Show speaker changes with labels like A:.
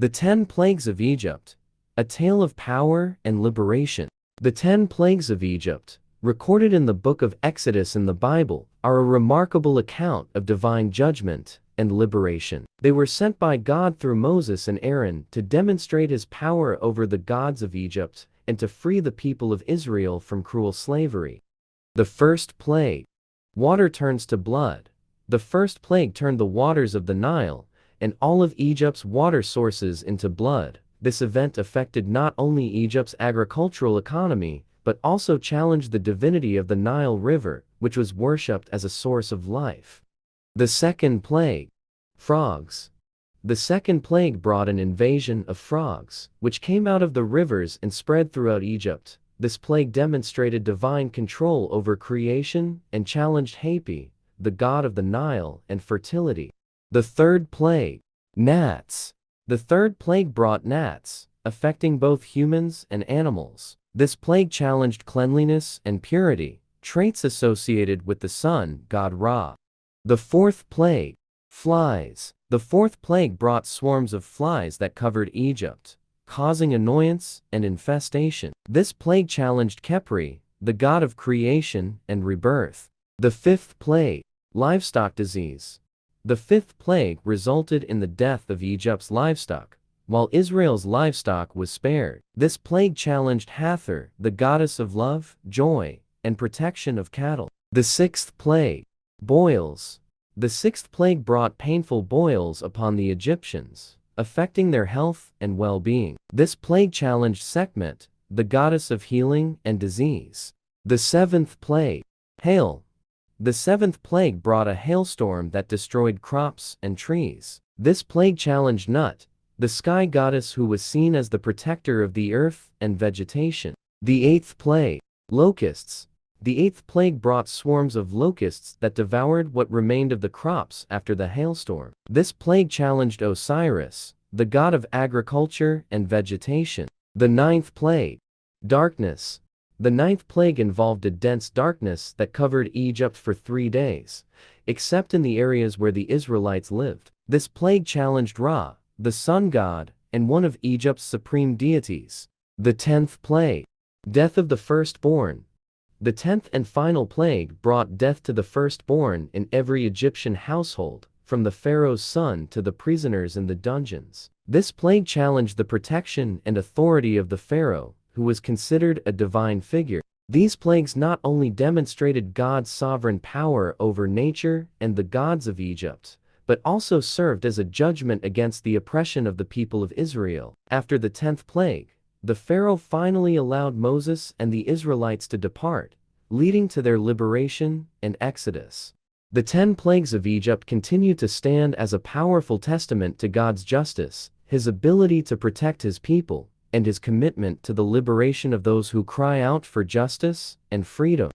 A: The 10 Plagues of Egypt, a tale of power and liberation. The 10 Plagues of Egypt, recorded in the book of Exodus in the Bible, are a remarkable account of divine judgment and liberation. They were sent by God through Moses and Aaron to demonstrate his power over the gods of Egypt and to free the people of Israel from cruel slavery. The first plague. Water turns to blood. The first plague turned the waters of the Nile and all of Egypt's water sources into blood. This event affected not only Egypt's agricultural economy, but also challenged the divinity of the Nile River, which was worshipped as a source of life. The second plague. Frogs. The second plague brought an invasion of frogs, which came out of the rivers and spread throughout Egypt. This plague demonstrated divine control over creation and challenged Hapi, the god of the Nile and fertility. The third plague. Gnats. The third plague brought gnats, affecting both humans and animals. This plague challenged cleanliness and purity, traits associated with the sun god Ra. The fourth plague. Flies. The fourth plague brought swarms of flies that covered Egypt, causing annoyance and infestation. This plague challenged Khepri, the god of creation and rebirth. The fifth plague. Livestock disease. The fifth plague resulted in the death of Egypt's livestock, while Israel's livestock was spared. This plague challenged Hathor, the goddess of love, joy, and protection of cattle. The sixth plague. Boils. The sixth plague brought painful boils upon the Egyptians, affecting their health and well-being. This plague challenged Sekhmet, the goddess of healing and disease. The seventh plague. Hail. The seventh plague brought a hailstorm that destroyed crops and trees. This plague challenged Nut, the sky goddess who was seen as the protector of the earth and vegetation. The eighth plague. Locusts. The eighth plague brought swarms of locusts that devoured what remained of the crops after the hailstorm. This plague challenged Osiris, the god of agriculture and vegetation. The ninth plague. Darkness. The ninth plague involved a dense darkness that covered Egypt for 3 days, except in the areas where the Israelites lived. This plague challenged Ra, the sun god, and one of Egypt's supreme deities. The 10th plague. Death of the firstborn. The 10th and final plague brought death to the firstborn in every Egyptian household, from the pharaoh's son to the prisoners in the dungeons. This plague challenged the protection and authority of the pharaoh, who was considered a divine figure. These plagues not only demonstrated God's sovereign power over nature and the gods of Egypt, but also served as a judgment against the oppression of the people of Israel. After the 10th plague, the Pharaoh finally allowed Moses and the Israelites to depart, leading to their liberation and exodus. The 10 plagues of Egypt continue to stand as a powerful testament to God's justice, his ability to protect his people, and his commitment to the liberation of those who cry out for justice and freedom.